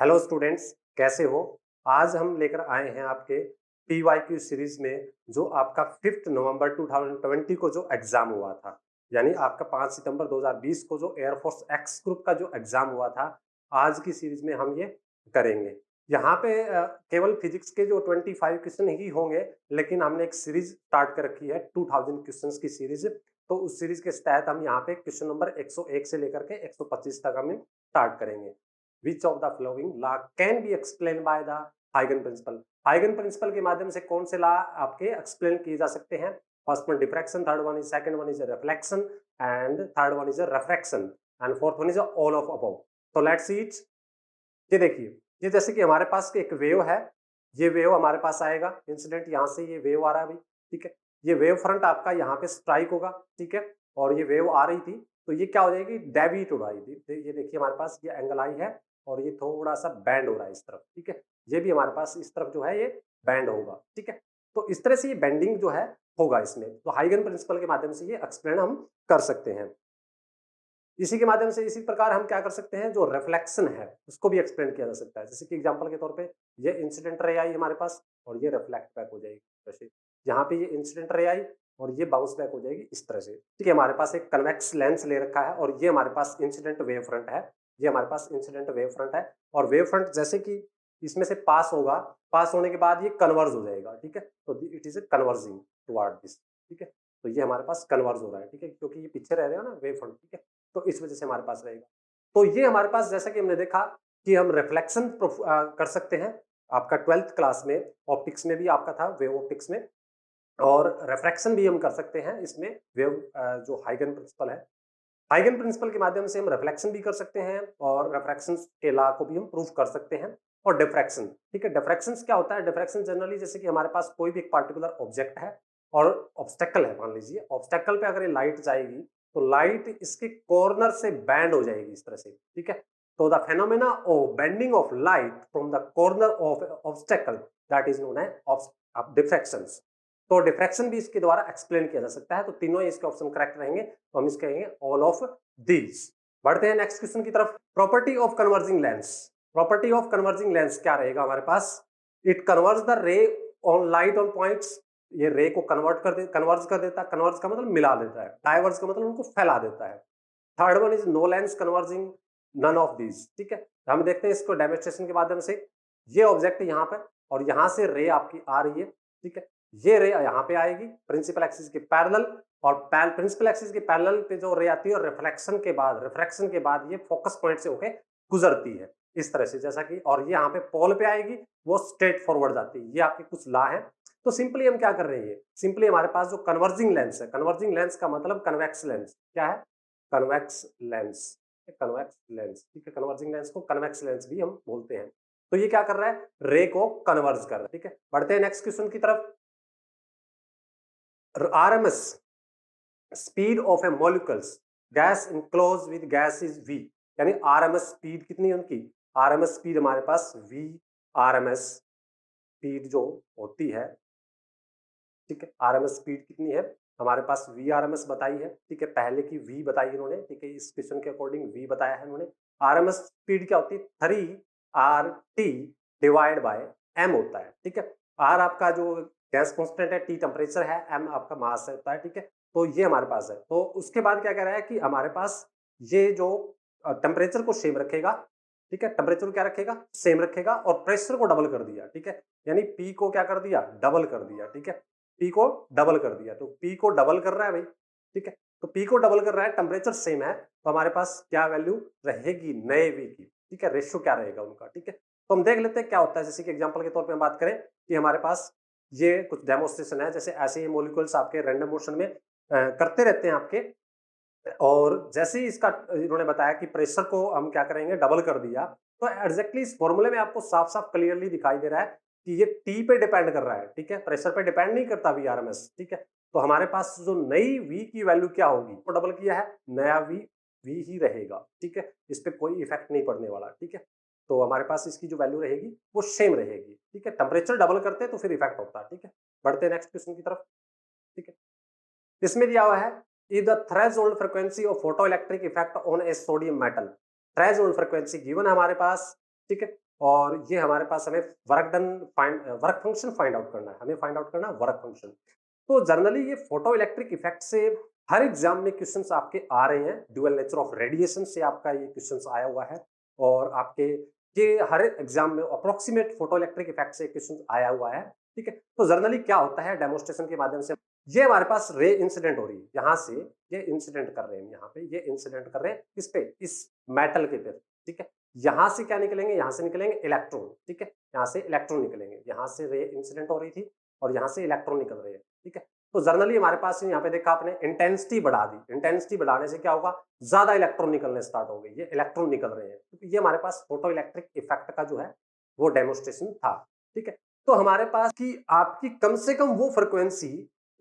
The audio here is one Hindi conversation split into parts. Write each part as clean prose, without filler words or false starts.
हेलो स्टूडेंट्स, कैसे हो? आज हम लेकर आए हैं आपके पीवाईक्यू सीरीज में जो आपका 5 नवंबर 2020 को जो एग्जाम हुआ था, यानी आपका 5 सितंबर 2020 को जो एयरफोर्स एक्स ग्रुप का जो एग्जाम हुआ था, आज की सीरीज में हम ये करेंगे। यहाँ पे केवल फिजिक्स के जो 25 क्वेश्चन ही होंगे, लेकिन हमने एक सीरीज स्टार्ट कर रखी है 2000 क्वेश्चंस की सीरीज। तो उस सीरीज के तहत हम यहाँ पे क्वेश्चन नंबर 101 से लेकर के 125 तक हम स्टार्ट करेंगे। Which of the following law can be explained by the Huygens principle? Huygens principle के माध्यम से कौन से लॉ आपके एक्सप्लेन किए जा सकते हैं? First one diffraction, third one is, second one is reflection and third one is refraction and fourth one is all of above. तो लेट्स सी इट। ये देखिए, ये जैसे कि हमारे पास एक वेव है, ये वेव हमारे पास आएगा, इंसिडेंट यहाँ से ये वेव आ रहा है अभी, ठीक है। ये वेव फ्रंट आपका यहाँ पे स्ट्राइक होगा, ठीक है, और ये वेव आ रही थी तो ये क्या हो जाएगी, डेविएट हो रही थी। ये देखिए हमारे पास ये एंगल आई है और ये थोड़ा सा बैंड हो रहा है इस तरफ, ठीक है। ये भी हमारे पास इस तरफ जो है ये बैंड होगा, ठीक है। तो इस तरह से ये बेंडिंग जो है होगा इसमें, तो हाइगन प्रिंसिपल के माध्यम से ये एक्सप्लेन हम कर सकते हैं। इसी के माध्यम से इसी प्रकार हम क्या कर सकते हैं, जो रिफ्लेक्शन है उसको भी एक्सप्लेन किया जा सकता है। जैसे कि एग्जांपल के तौर पे ये इंसिडेंट रे आई हमारे पास और ये रिफ्लेक्ट बैक हो जाएगी, जैसे यहाँ पे ये इंसिडेंट रे आई और ये बाउंस बैक हो जाएगी इस तरह से, ठीक है। हमारे पास एक कन्वेक्स लेंस ले रखा है और ये हमारे पास इंसिडेंट वेव फ्रंट है, ये हमारे पास इंसिडेंट वेव फ्रंट है। और वेव फ्रंट जैसे कि इसमें से पास होगा, पास होने के बाद ये कन्वर्ज हो जाएगा, ठीक है। तो it is converging toward this, ठीक है। तो ये हमारे पास कन्वर्ज हो रहा है, ठीक है, क्योंकि ये पीछे रह रहे हो ना वेव फ्रंट, ठीक है। तो इस वजह से हमारे पास रहेगा। तो ये हमारे पास, जैसा कि हमने देखा कि हम रिफ्लेक्शन कर सकते हैं। आपका 12th क्लास में ऑप्टिक्स में भी आपका था, वेव ऑप्टिक्स में, और रिफ्रैक्शन भी हम कर सकते हैं इसमें वेव, जो हाइगन प्रिंसिपल है, हाइगन प्रिंसिपल के माध्यम से हम रिफ्लेक्शन भी कर सकते हैं और रिफ्रैक्शन के लॉ को भी हम प्रूफ कर सकते हैं। और डिफ्रैक्शन, ठीक है, डिफ्रैक्शन क्या होता है? डिफ्रैक्शन जनरली जैसे कि हमारे पास कोई भी एक पार्टिकुलर ऑब्जेक्ट है और ऑब्स्टेकल है, मान लीजिए ऑब्स्टेकल पे अगर ये लाइट जाएगी तो लाइट इसके कॉर्नर से बैंड हो जाएगी इस तरह से, ठीक है। तो the phenomena of bending of light from the corner of obstacle, that is known as diffraction. तो डिफ्रैक्शन भी इसके द्वारा एक्सप्लेन किया जा सकता है। तो तीनों इसके ऑप्शन करेक्ट रहेंगे, तो हम इसके कहेंगे ऑल ऑफ दीज। बढ़ते हैं नेक्स्ट क्वेश्चन की तरफ। Property of converging lens. Property of converging lens क्या रहेगा हमारे पास? It converge the ray on light on points. ये रे को कन्वर्ज कर देता है। कन्वर्ज का मतलब मिला देता है, डाइवर्ज का मतलब उनको फैला देता है। Third one is no lens converging none of these, ठीक है। हम देखते हैं इसको डेमोन्स्ट्रेशन के माध्यम से। ये ऑब्जेक्ट यहाँ पे और यहाँ से रे आपकी आ रही है, ठीक है। ये रे यहाँ पे आएगी प्रिंसिपल एक्सिस के पैरेलल, और प्रिंसिपल एक्सिस के पैरेलल पे जो रे आती है और रिफ्रैक्शन के बाद ये फोकस पॉइंट से होके गुजरती है इस तरह से, जैसा कि, और ये यहाँ पे पोल पे आएगी, वो स्ट्रेट फॉरवर्ड जाती है। ये आपके कुछ लॉ है। तो सिंपली हम क्या कर रहे हैं, सिंपली हमारे पास जो कन्वर्जिंग लेंस है, कन्वर्जिंग लेंस का मतलब कन्वेक्स लेंस क्या है, कन्वेक्स लेंस, कन्वेक्स लेंस, ठीक है। कन्वर्जिंग लेंस को कन्वेक्स लेंस भी हम बोलते हैं। तो ये क्या कर रहा है, रे को कन्वर्ज कर रहा है, ठीक है। बढ़ते हैं नेक्स्ट क्वेश्चन की तरफ। RMS speed of A molecules gas enclose with gas is v, यानी RMS स्पीड कितनी है उनकी? RMS स्पीड हमारे पास v, RMS स्पीड जो होती है, ठीक है, RMS स्पीड कितनी है हमारे पास? VRMS बताई है, ठीक है, पहले की v बताई इन्होंने, ठीक है, इस क्वेश्चन के अकॉर्डिंग v बताया है इन्होंने। RMS स्पीड क्या होती है? 3RT डिवाइड बाय m होता है, ठीक है। R आपका जो गैस कांस्टेंट है, T टेम्परेचर है, m आपका मास होता है, ठीक है। तो ये हमारे पास है। तो उसके बाद क्या कह रहा है कि हमारे पास ये जो टेम्परेचर को सेम रखेगा, ठीक है, टेम्परेचर को क्या रखेगा, सेम रखेगा, और प्रेशर को डबल कर दिया, ठीक है, यानी P को क्या कर दिया, डबल कर दिया, ठीक है। P को डबल कर दिया, तो P को डबल कर रहा है भाई, ठीक है। तो P को डबल कर रहा है, टेम्परेचर सेम है, तो हमारे पास क्या वैल्यू रहेगी नए V की, ठीक है, रेशियो क्या रहेगा उनका, ठीक है। तो हम देख लेते हैं क्या होता है। जैसे कि एग्जांपल के तौर पे हम बात करें कि हमारे पास ये कुछ डेमोन्स्ट्रेशन है, जैसे ऐसे ही मॉलिक्यूल्स आपके रैंडम मोशन में करते रहते हैं आपके, और जैसे ही इसका इन्होंने बताया कि प्रेशर को हम क्या करेंगे, डबल कर दिया, तो एग्जैक्टली इस फॉर्मूले में आपको साफ साफ क्लियरली दिखाई दे रहा है कि ये टी पे डिपेंड कर रहा है, ठीक है, प्रेशर पे डिपेंड नहीं करता VRMS, ठीक है। तो हमारे पास जो नई V की वैल्यू क्या होगी, वो डबल किया है, नया V ही रहेगा, ठीक है, इस पे कोई इफेक्ट नहीं पड़ने वाला, ठीक है। तो हमारे पास इसकी जो वैल्यू रहेगी वो सेम रहेगी, ठीक है। टेम्परेचर डबल करते हैं तो फिर इफेक्ट होता है, ठीक है। बढ़ते हैं नेक्स्ट क्वेश्चन की तरफ, ठीक है। इसमें दिया हुआ है, if the threshold frequency of photoelectric effect on a sodium metal, threshold frequency given है हमारे पास, ठीक है। और ये हमारे पास हमें वर्क फंक्शन फाइंड आउट करना है, हमें फाइंड आउट करना है वर्क फंक्शन। तो जनरली ये फोटो इलेक्ट्रिक इफेक्ट से हर एग्जाम में क्वेश्चंस आपके आ रहे हैं, ड्यूअल नेचर ऑफ रेडिएशन से आपका ये क्वेश्चंस आया हुआ है, और आपके ये हर एग्जाम में अप्रोक्सीमेट फोटो इलेक्ट्रिक इफेक्ट से क्वेश्चन आया हुआ है। ठीक है, तो जनरली क्या होता है डेमोन्स्ट्रेशन के माध्यम से, ये हमारे पास रे इंसिडेंट हो रही है, यहाँ से ये इंसिडेंट कर रहे हैं, यहाँ पे ये इंसिडेंट कर रहे हैं किस पे, इस मेटल के पे। ठीक है, यहाँ से क्या निकलेंगे, यहाँ से निकलेंगे इलेक्ट्रॉन। ठीक है, यहाँ से इलेक्ट्रॉन निकलेंगे, यहाँ से रे इंसिडेंट हो रही थी और यहाँ से इलेक्ट्रॉन निकल रहे हैं। ठीक है, तो जनरली हमारे पास यहाँ पे देखा आपने इंटेंसिटी बढ़ा दी, इंटेंसिटी बढ़ाने से क्या होगा, ज्यादा इलेक्ट्रॉन निकलने स्टार्ट हो गए, ये इलेक्ट्रॉन निकल रहे हैं, क्योंकि ये हमारे पास फोटो इलेक्ट्रिक इफेक्ट का जो है वो डेमोन्स्ट्रेशन था। ठीक है, तो हमारे पास की आपकी कम से कम वो फ्रिक्वेंसी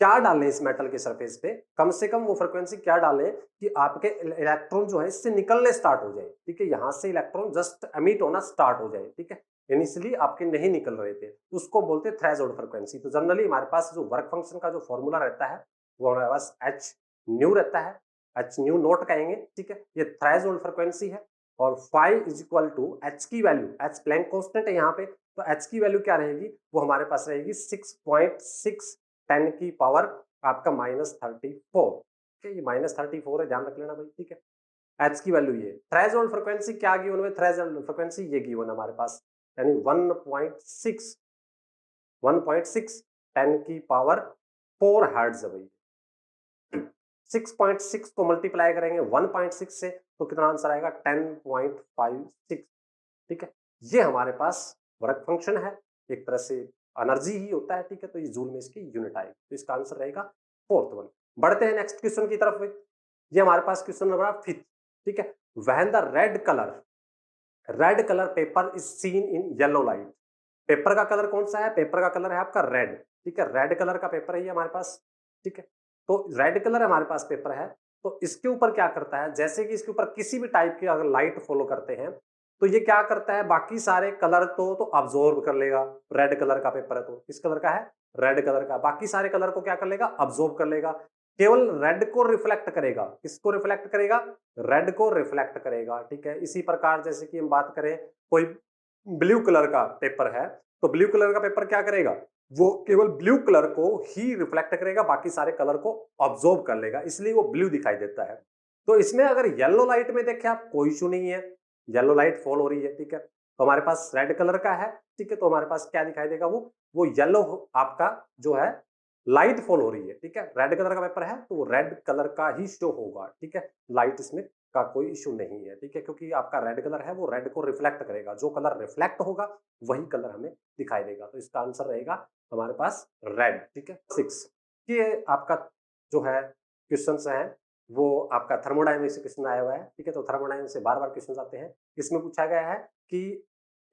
क्या डालें इस मेटल के सरफेस पे, कम से कम वो फ्रिक्वेंसी क्या डालें कि आपके इलेक्ट्रॉन जो है इससे निकलने स्टार्ट हो जाए। ठीक है, यहां से इलेक्ट्रॉन जस्ट एमिट होना स्टार्ट हो जाए। ठीक है, इनिशियली आपके नहीं निकल रहे थे, उसको बोलते हैं थ्रेशोल्ड फ्रिक्वेंसी। तो जनरली हमारे पास जो वर्क फंक्शन का जो फॉर्मूला रहता है वो हमारे पास एच न्यू रहता है, एच न्यू नोट कहेंगे। ठीक है, ये थ्रेशोल्ड फ्रिक्वेंसी है, और phi is equal to H की वैल्यू, एच प्लैंक कांस्टेंट है यहाँ पे, तो एच की वैल्यू क्या रहेगी, वो हमारे पास रहेगी 6.6 10 की पावर आपका -34। ठीक है, ये -34 है, ध्यान रख लेना भाई। ठीक है, एच की वैल्यू ये, थ्रेशोल्ड फ्रिक्वेंसी क्या गिवन है, थ्रेशोल्ड फ्रिक्वेंसी ये गिवन है हमारे पास, यानी 1.6 10 की पावर 4 हर्ट्ज है भाई। 6.6 को मल्टीप्लाई करेंगे 1.6 से तो कितना आंसर आएगा, 10.56। ठीक है, ये हमारे पास वर्क फंक्शन है, एक तरह से एनर्जी ही होता है। ठीक है, तो ये जूल में इसकी यूनिट आएगी, तो इसका आंसर रहेगा फोर्थ वन। बढ़ते हैं नेक्स्ट क्वेश्चन की तरफ। ये हमारे पास क्वेश्चन नंबर 5। ठीक है, when the red colour paper is seen in yellow light, paper का कलर कौन सा है, पेपर का कलर है आपका रेड। ठीक है, रेड कलर का पेपर है ये हमारे पास। ठीक है, तो रेड कलर हमारे पास पेपर है, तो इसके ऊपर क्या करता है, जैसे कि इसके ऊपर किसी भी टाइप की अगर लाइट फॉलो करते हैं तो ये क्या करता है, बाकी सारे कलर तो अब्सॉर्ब कर लेगा। रेड कलर का पेपर है तो किस कलर का है, रेड कलर का, बाकी सारे कलर को क्या कर लेगा, अब्सॉर्ब कर लेगा। केवल रेड को रिफ्लेक्ट करेगा, किसको रिफ्लेक्ट करेगा, रेड को रिफ्लेक्ट करेगा। ठीक है, इसी प्रकार जैसे कि हम बात करें कोई ब्लू कलर का पेपर है, तो ब्लू कलर का पेपर क्या करेगा, वो केवल ब्लू कलर को ही रिफ्लेक्ट करेगा, बाकी सारे कलर को ऑब्जॉर्व कर लेगा, इसलिए वो ब्लू दिखाई देता है। तो इसमें अगर येलो लाइट में देखें आप, कोई इशू नहीं है, येलो लाइट फॉल हो रही है। ठीक है, तो हमारे पास रेड कलर का है। ठीक है, तो हमारे पास क्या दिखाई देगा, वो येलो आपका जो है लाइट फॉल हो रही है। ठीक है, रेड कलर का पेपर है तो वो रेड कलर का ही शो होगा। ठीक है, लाइट इसमें का कोई इशू नहीं है। ठीक है, क्योंकि आपका रेड कलर है वो रेड को रिफ्लेक्ट करेगा, जो कलर रिफ्लेक्ट होगा वही कलर हमें दिखाई देगा, तो इसका आंसर रहेगा हमारे पास रेड। ठीक है, 6 ये आपका जो है क्वेश्चन है वो आपका थर्मोडायनेमिक्स से क्वेश्चन आया हुआ है। ठीक है, तो थर्मोडायनेमिक्स से बार बार क्वेश्चन आते हैं। इसमें पूछा गया है कि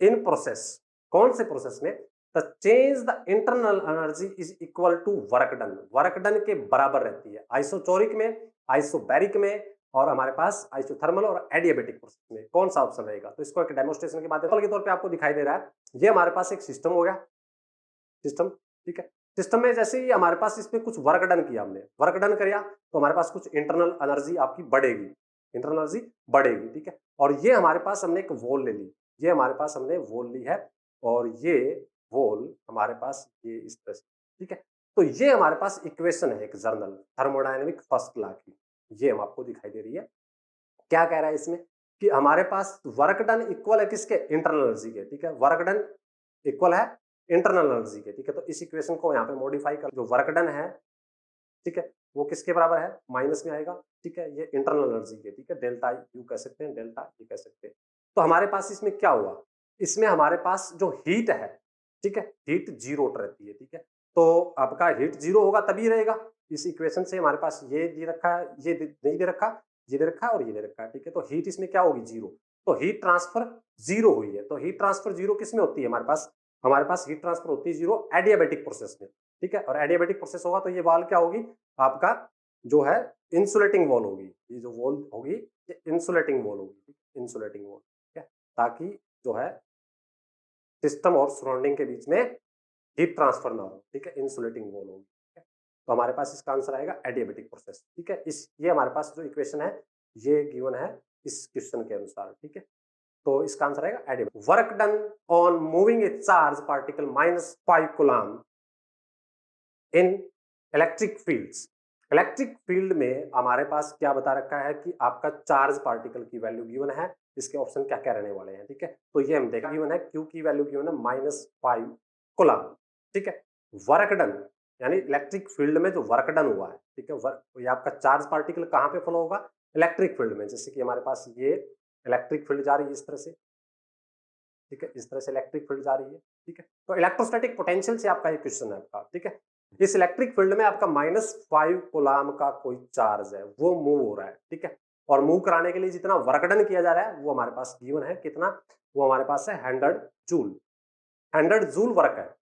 इन प्रोसेस, कौन से प्रोसेस में the change the internal energy is equal to work done, work done के बराबर रहती है, आइसोचोरिक में, आइसोबैरिक में, और हमारे पास आइसोथर्मल और एडियाबेटिक प्रोसेस में कौन सा ऑप्शन रहेगा। तो इसको एक डेमोन्स्ट्रेशन के माध्यम के तौर पे आपको दिखाई दे रहा है। ये हमारे पास एक सिस्टम हो गया, सिस्टम। ठीक है, सिस्टम में जैसे ही हमारे पास इसमें कुछ वर्क डन किया, हमने वर्क डन किया तो हमारे पास कुछ इंटरनल एनर्जी आपकी बढ़ेगी, इंटरनल एनर्जी बढ़ेगी। ठीक है, और ये हमारे पास हमने एक वॉल ले ली, ये हमारे पास हमने वॉल ली है, और ये वॉल हमारे पास ये इस तरह से। ठीक है, तो ये हमारे पास इक्वेशन है एक जर्नल थर्मोडायनेमिक फर्स्ट लॉ की, ये हम आपको दिखाई दे रही है। क्या कह रहा है इसमें कि हमारे पास वर्क डन इक्वल है किसके, इंटरनल एनर्जी के। ठीक है, वर्क डन इक्वल है इंटरनल एनर्जी के। ठीक है, तो इस इक्वेशन को यहाँ पे मॉडिफाई कर, जो वर्क डन है, ठीक है, वो किसके बराबर है, माइनस में आएगा। ठीक है, ये इंटरनल एनर्जी के। ठीक है, डेल्टा यू कह सकते हैं, डेल्टा ये कह सकते हैं। तो हमारे पास इसमें क्या हुआ, इसमें हमारे पास जो हीट है, ठीक है, हीट जीरो रहती है। ठीक है, तो आपका हीट जीरो होगा तभी रहेगा। इस इक्वेशन से हमारे पास ये दे रखा है, ये नहीं दे रखा, ये दे रखा है और ये दे रखा है। ठीक है, तो हीट इसमें क्या होगी, जीरो, तो हीट ट्रांसफर जीरो हुई है। तो हीट ट्रांसफर जीरो किसमें होती है, हमारे पास हीट ट्रांसफर होती है जीरो एडियाबेटिक प्रोसेस में। ठीक है, और एडियाबेटिक प्रोसेस होगा तो ये वाल क्या होगी आपका, जो है इंसुलेटिंग वॉल होगी, ये जो वॉल होगी ये इंसुलेटिंग वॉल होगी, इंसुलेटिंग वॉल। ठीक है, ताकि जो है सिस्टम और सराउंडिंग के बीच में हीट ट्रांसफर ना हो। ठीक है, इंसुलेटिंग वॉल होगी। ठीक है, तो हमारे पास इसका आंसर आएगा एडियाबेटिक प्रोसेस। ठीक है, इस ये हमारे पास जो इक्वेशन है ये गिवन है इस क्वेश्चन के अनुसार। ठीक है, तो इसका आंसर आएगा edible. Work done on moving A charge particle -5 coulomb in electric fields. Electric field में हमारे पास क्या बता रखा है कि आपका चार्ज पार्टिकल की वैल्यू गिवन है। इसके ऑप्शन क्या क्या रहने वाले हैं, ठीक है। तो ये हम देखा गिवन है, क्यू की वैल्यू गिवन है -5 कूलम, ठीक है। वर्क डन यानी इलेक्ट्रिक फील्ड में जो वर्क डन हुआ है, ठीक है, वर्क ये आपका चार्ज पार्टिकल कहाँ पे फ्लो होगा, इलेक्ट्रिक फील्ड में। जैसे कि हमारे पास ये इलेक्ट्रिक फील्ड जा रही है इस तरह से, ठीक है, इस तरह से इलेक्ट्रिक फील्ड जा रही है, ठीक है। तो इलेक्ट्रोस्टैटिक पोटेंशियल से आपका ये क्वेश्चन है आपका, ठीक है। इस इलेक्ट्रिक फील्ड में आपका -5 कूलम का कोई चार्ज है, वो मूव हो रहा है, ठीक है। और मूव कराने के लिए जितना वर्क डन किया जा रहा है वो हमारे पास गिवन है, कितना, वो हमारे पास है 100 जूल। 100 जूल वर्क है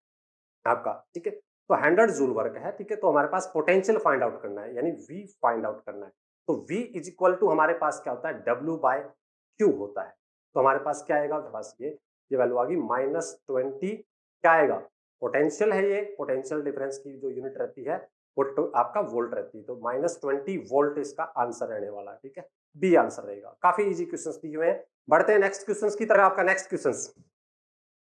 आपका, ठीक है। तो 100 जूल वर्क है, ठीक है। तो हमारे पास पोटेंशियल फाइंड आउट करना है, यानी V फाइंड आउट करना है। तो V इज इक्वल टू हमारे पास क्या होता है, W/Q होता है। तो हमारे पास क्या आएगा, हमारे पास ये वैल्यू आ गई -20, क्या आएगा, पोटेंशियल है, ये पोटेंशियल डिफरेंस की जो यूनिट रहती है वो तो आपका वोल्ट रहती है। तो -20 वोल्ट इसका आंसर रहने वाला है, ठीक है। बी आंसर रहेगा। काफी इजी क्वेश्चंस दिए हुए हैं। बढ़ते हैं नेक्स्ट क्वेश्चंस की तरफ। आपका next questions,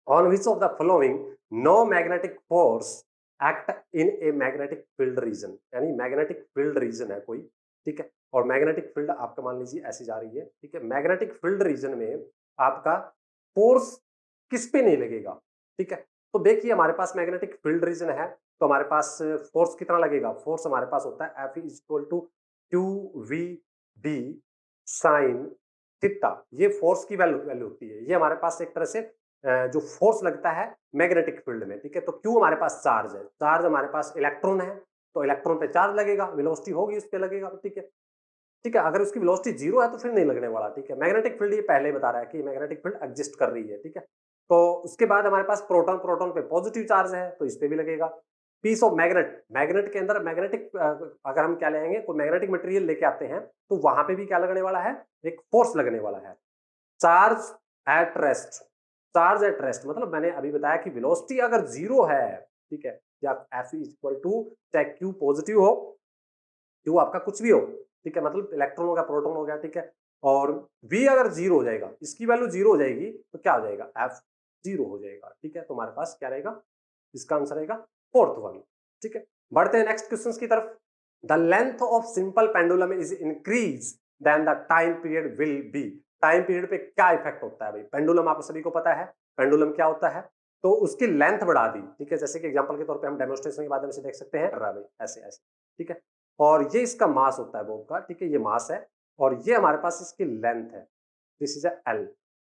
on which of the following no magnetic force act in a magnetic field region, यानी मैग्नेटिक फील्ड रीजन है कोई, ठीक है। और मैग्नेटिक फील्ड आपका मान लीजिए ऐसी जा रही है, ठीक है। मैग्नेटिक फील्ड रीजन में आपका फोर्स किस पे नहीं लगेगा, ठीक है। तो देखिए हमारे पास मैग्नेटिक फील्ड रीजन है, तो हमारे पास फोर्स कितना लगेगा, फोर्स हमारे पास होता है F is equal to QVD sine theta. ये फोर्स की वैल्यू होती है। ये हमारे पास एक तरह से जो फोर्स लगता है मैग्नेटिक फील्ड में, ठीक है। तो क्यू हमारे पास चार्ज है, चार्ज हमारे पास इलेक्ट्रॉन है, तो इलेक्ट्रॉन पे चार्ज लगेगा, वेलोसिटी होगी उस पे लगेगा, ठीक है, ठीक है। अगर उसकी वेलोसिटी 0 है तो फिर नहीं लगने वाला, ठीक है। मैग्नेटिक फील्ड ये पहले ही बता रहा है कि मैग्नेटिक फील्ड एग्जिस्ट कर रही है, ठीक है। तो उसके बाद हमारे पास प्रोटॉन, प्रोटॉन पे पॉजिटिव चार्ज है तो इस पे भी लगेगा। पीस ऑफ मैग्नेट, मैग्नेट के अंदर मैग्नेटिक अगर हम क्या लेंगे, कोई मैग्नेटिक मटेरियल लेके आते हैं तो वहां पे भी क्या लगने वाला है, एक फोर्स लगने वाला है। Charge at rest, charge at rest मतलब मैंने अभी बताया कि वेलोसिटी अगर 0 है, ठीक है, या F इज इक्वल टू चाहे Q पॉजिटिव हो, Q आपका कुछ भी हो, ठीक है, मतलब इलेक्ट्रॉन हो गया, प्रोटॉन हो गया, ठीक है। और V अगर 0 हो जाएगा, इसकी वैल्यू 0 हो जाएगी तो क्या हो जाएगा, F 0 हो जाएगा, ठीक है। तो हमारे पास क्या रहेगा, इसका आंसर रहेगा फोर्थ वन, ठीक है। बढ़ते हैं नेक्स्ट क्वेश्चन की तरफ। The length of simple pendulum is increase then the time period will be. Time period पे क्या इफेक्ट होता है भाई, पेंडुलम आप सभी को पता है पेंडुलम क्या होता है, तो उसकी लेंथ बढ़ा दी, ठीक है। जैसे कि एग्जांपल के तौर पे हम डेमोन्स्ट्रेशन के माध्यम से देख सकते हैं, भाई ऐसे ऐसे, ठीक है। और ये इसका मास होता है बॉब का, ठीक है, ये मास है और ये हमारे पास इसकी लेंथ है, दिस इज एल,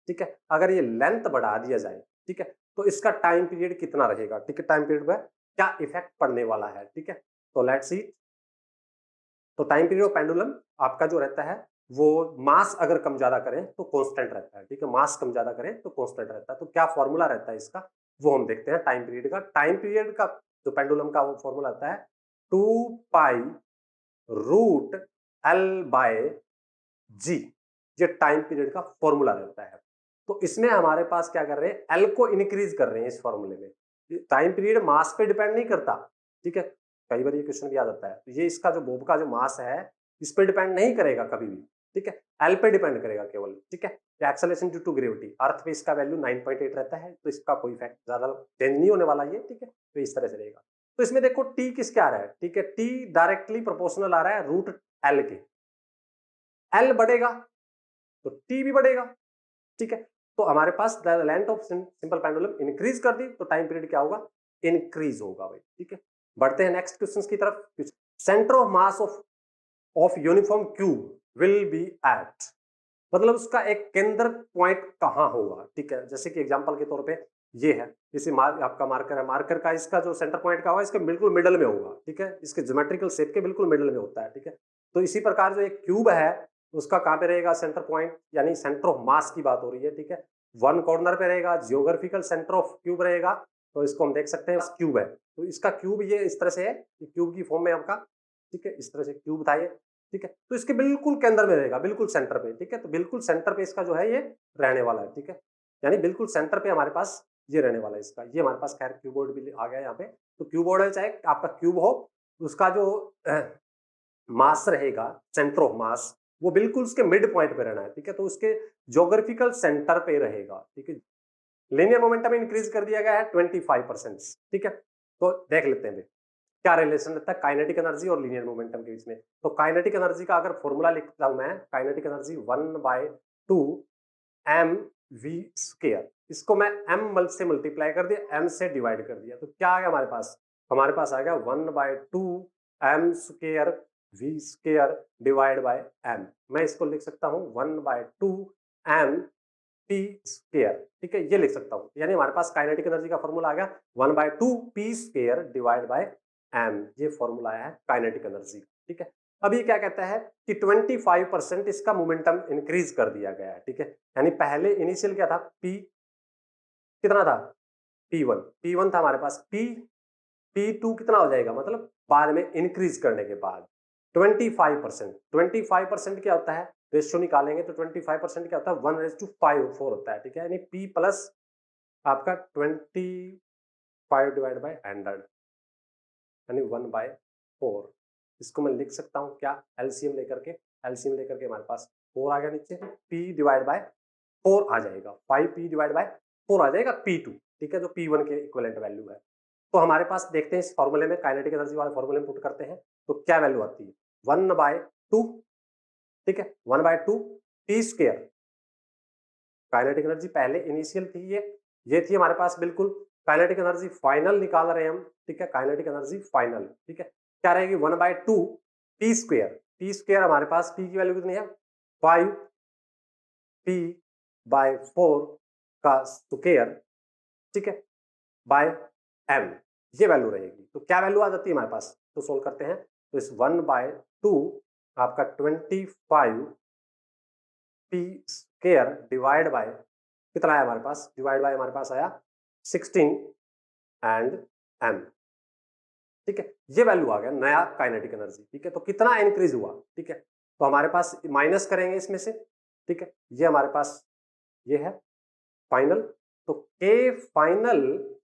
ठीक है। अगर ये लेंथ बढ़ा दिया जाए, ठीक है, तो इसका टाइम पीरियड कितना रहेगा, ठीक है, टाइम पीरियड में क्या इफेक्ट पड़ने वाला है, ठीक है। तो लेट्स सी, तो टाइम पीरियड ऑफ पेंडुलम आपका जो रहता है वो मास अगर कम ज्यादा करें तो कांस्टेंट रहता है, ठीक है, मास कम ज्यादा करें तो कांस्टेंट रहता है। तो क्या फॉर्मूला रहता है इसका, वो हम देखते हैं टाइम पीरियड का। टाइम पीरियड का जो पेंडुलम का वो फॉर्मूला आता है 2π√L/G, ये टाइम पीरियड का फॉर्मूला रहता है। तो इसमें हमारे पास क्या कर रहे हैं, एल को इंक्रीज कर रहे हैं इस फॉर्मूले में। टाइम पीरियड मास पे डिपेंड नहीं करता, ठीक है, कई बार ये क्वेश्चन भी आ जाता है। तो ये इसका जो बोब का जो मास है इस पे डिपेंड नहीं करेगा कभी भी, ठीक है, एल पे डिपेंड करेगा केवल, ठीक है। एक्सेलरेशन ड्यू टू ग्रेविटी, अर्थ पे इसका वैल्यू 9.8 रहता है, तो इसका कोई इफेक्ट ज्यादा चेंज नहीं होने वाला ये, ठीक है। तो इस तरह से रहेगा। तो इसमें देखो टी किसके आ रहा है, ठीक है, टी डायरेक्टली प्रोपोर्शनल आ रहा है रूट एल के। एल बढ़ेगा तो टी भी बढ़ेगा, ठीक है। तो हमारे पास the length of simple pendulum increase कर दी तो टाइम पीरियड क्या होगा, इंक्रीज होगा भाई, ठीक है। बढ़ते हैं नेक्स्ट क्वेश्चन की तरफ। Centre of mass of uniform cube will be at, मतलब उसका एक केंद्र पॉइंट कहां होगा, ठीक है। जैसे कि एग्जांपल के तौर पे ये है, इसे आपका मार्कर है, मार्कर का इसका जो सेंटर पॉइंट का होगा इसके बिल्कुल मिडल में होगा, ठीक है, इसके ज्योमेट्रिकल शेप के बिल्कुल मिडल में होता है, ठीक है। तो इसी प्रकार जो एक क्यूब है उसका कहां पे रहेगा सेंटर पॉइंट, यानी सेंटर ऑफ मास की बात हो रही है, ठीक है। वन कॉर्नर पे रहेगा, जियोग्राफिकल सेंटर ऑफ क्यूब रहेगा, तो इसको हम देख सकते हैं क्यूब है। तो इसका क्यूब ये इस तरह से है, क्यूब की फॉर्म में आपका, ठीक है, इस तरह से क्यूब था ये, ठीक है। तो इसके बिल्कुल केंद्र में रहेगा, बिल्कुल सेंटर पे, ठीक है। तो बिल्कुल सेंटर पे इसका जो है ये रहने वाला है, ठीक है, यानी बिल्कुल सेंटर पे हमारे पास ये रहने वाला है इसका। ये हमारे पास खैर क्यूबोर्ड भी आ गया यहाँ पे। तो क्यूबोर्ड है, चाहे आपका क्यूब हो, उसका जो मास रहेगा, सेंटर ऑफ मास, वो बिल्कुल उसके मिड पॉइंट पे रहना है, ठीक है, तो उसके ज्योग्राफिकल सेंटर पे रहेगा, ठीक है। लीनियर मोमेंटम इंक्रीज कर दिया गया है 25%, ठीक है। तो देख लेते हैं क्या रिलेशन रहता है काइनेटिक एनर्जी और लीनियर मोमेंटम के बीच में। तो काइनेटिक एनर्जी का अगर फॉर्मूला लिखता हूं मैं, काइनेटिक एनर्जी 1/2 mv², इसको मैं m से मल्टीप्लाई कर दिया, m से डिवाइड कर दिया, तो क्या आ गया हमारे पास आ गया 1/2 m² डिवाइड बाय m। मैं इसको लिख सकता हूं 1/2 mp², ठीक है, ये लिख सकता हूं। यानी हमारे पास काइनेटिक एनर्जी का फॉर्मूला आ गया 1/2 p² डिवाइड बाय m, ये फॉर्मूला आया है काइनेटिक एनर्जी, ठीक है। अब ये क्या कहता है कि 25% इसका मोमेंटम इंक्रीज कर दिया गया है, ठीक है। यानी पहले इनिशियल क्या था, p कितना था, p1 था हमारे पास, p2 कितना हो जाएगा, मतलब बाद में इंक्रीज करने के बाद 25% क्या होता है, रेशियो निकालेंगे तो 25% क्या होता है, 1:4 होता है, ठीक है। यानी p प्लस आपका 25 डिवाइड बाय 100 यानी 1/4। इसको मैं लिख सकता हूं क्या, एलसीएम लेकर के हमारे पास 4 आ गया नीचे, p डिवाइड बाय 4 आ जाएगा, 5p डिवाइड बाय 4 आ जाएगा p2, ठीक है, जो p1 के इक्विवेलेंट वैल्यू है। तो हमारे पास देखते हैं इस फॉर्मूले में, काइनेटिक एनर्जी वाले फॉर्मूले में पुट करते हैं तो क्या वैल्यू आती है, 1/2, ठीक है, 1/2 p²। काइनेटिक एनर्जी पहले इनिशियल थी, ये थी हमारे पास बिल्कुल। काइनेटिक एनर्जी फाइनल निकाल रहे हैं हम, ठीक है, काइनेटिक एनर्जी फाइनल, ठीक है, क्या रहेगी 1/2 p² हमारे पास p की वैल्यू कितनी है, 5p/4 का स्क्वायर, ठीक है, बाय m, ये वैल्यू रहेगी। तो क्या वैल्यू आ जाती है हमारे पास, तो सोल्व करते हैं, तो इस 1/2 आपका 25p² डिवाइड बाय कितना आया हमारे पास, डिवाइड बाय हमारे पास आया 16 एंड m, ठीक है, ये वैल्यू आ गया नया काइनेटिक एनर्जी, ठीक है। तो कितना इंक्रीज हुआ, ठीक है, तो हमारे पास माइनस करेंगे इसमें से, ठीक है, ये हमारे पास ये है फाइनल, तो k final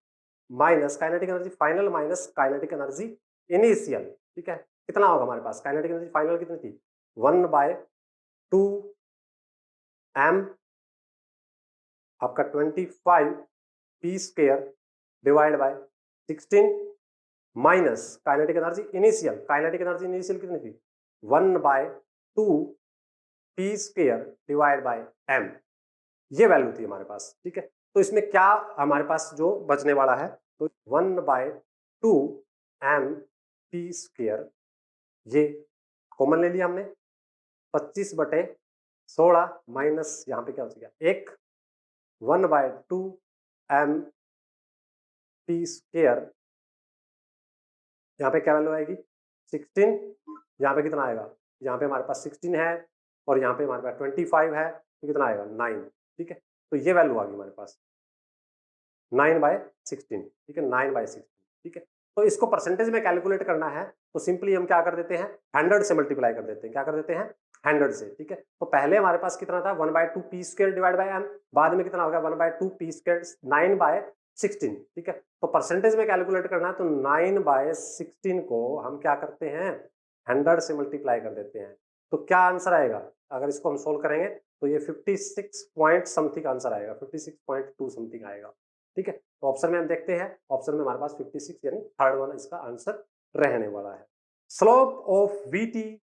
minus kinetic energy final minus kinetic energy initial, ठीक है, कितना होगा हमारे पास, काइनेटिक एनर्जी फाइनल कितनी थी, 1/2 m आपका 25p² divide by 16 minus kinetic energy initial कितनी थी, 1/2 p² डिवाइड बाय m, ये वैल्यू थी हमारे पास, ठीक है। तो इसमें क्या हमारे पास जो बचने वाला है, तो 1/2 mp², ये कॉमन ले लिया हमने, 25/16 माइनस यहाँ पे क्या हो गया 1, 1/2 mp², यहाँ पे क्या वैल्यू आएगी 16, यहाँ पे कितना आएगा, यहाँ पे हमारे पास 16 है और यहाँ पे हमारे पास 25 है, तो कितना आएगा 9, ठीक है। तो ये वैल्यू आ गई हमारे पास 9/16, ठीक है, 9/16, ठीक है। तो इसको परसेंटेज में कैलकुलेट करना है तो सिंपली हम क्या कर देते हैं, 100 से मल्टीप्लाई कर देते हैं, क्या कर देते हैं 100 से, ठीक है। तो पहले हमारे पास कितना था 1/2 p² डिवाइड बाय m, बाद में कितना हो गया 1/2 p², 9/16, ठीक है। तो परसेंटेज में कैलकुलेट करना है तो 9/16 को हम क्या करते हैं 100 से मल्टीप्लाई कर देते हैं, तो क्या आंसर आएगा, अगर इसको हम सोल्व करेंगे तो ये 56 पॉइंट समथिंग आंसर आएगा, 56.2 समथिंग आएगा, ठीक है। तो ऑप्शन में हम देखते हैं, ऑप्शन में हमारे पास 56 यानी थर्ड वन इसका आंसर रहने वाला है। Slope of VT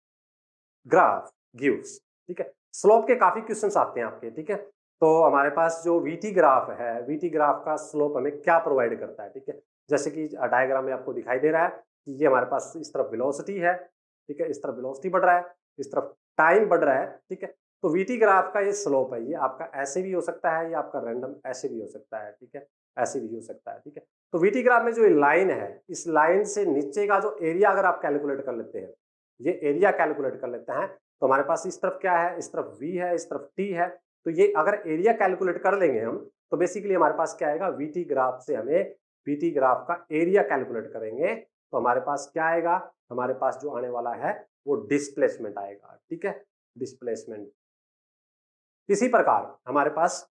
graph gives, ठीक है, स्लोप के काफी क्वेश्चंस आते हैं आपके, ठीक है। तो हमारे पास जो वीटी ग्राफ है, वीटी ग्राफ का स्लोप हमें क्या प्रोवाइड करता है, ठीक है, जैसे कि डायग्राम में आपको दिखाई दे रहा है कि ये हमारे पास इस तरफ वेलोसिटी है, ठीक है, इस तरफ वेलोसिटी बढ़ रहा है, इस तरफ टाइम बढ़ रहा है, ठीक है। तो वीटी ग्राफ का ये स्लोप है, ये आपका ऐसे भी हो सकता है, ये आपका रैंडम ऐसे भी हो सकता है, ठीक है, ऐसे भी हो सकता है, ठीक है। तो वीटी ग्राफ में जो लाइन है, इस लाइन से नीचे का जो एरिया अगर आप कैलकुलेट कर लेते हैं, ये एरिया कैलकुलेट कर लेते हैं, तो हमारे पास इस तरफ क्या है, इस तरफ v है, इस तरफ t है, तो ये अगर एरिया कैलकुलेट कर लेंगे हम तो बेसिकली हमारे पास क्या आएगा, वीटी ग्राफ से हमें वीटी ग्राफ का एरिया कैलकुलेट करेंगे तो हमारे पास क्या आएगा, हमारे पास जो आने वाला है वो डिस्प्लेसमेंट आएगा, ठीक है, डिस्प्लेसमेंट। इसी प्रकार हमारे पास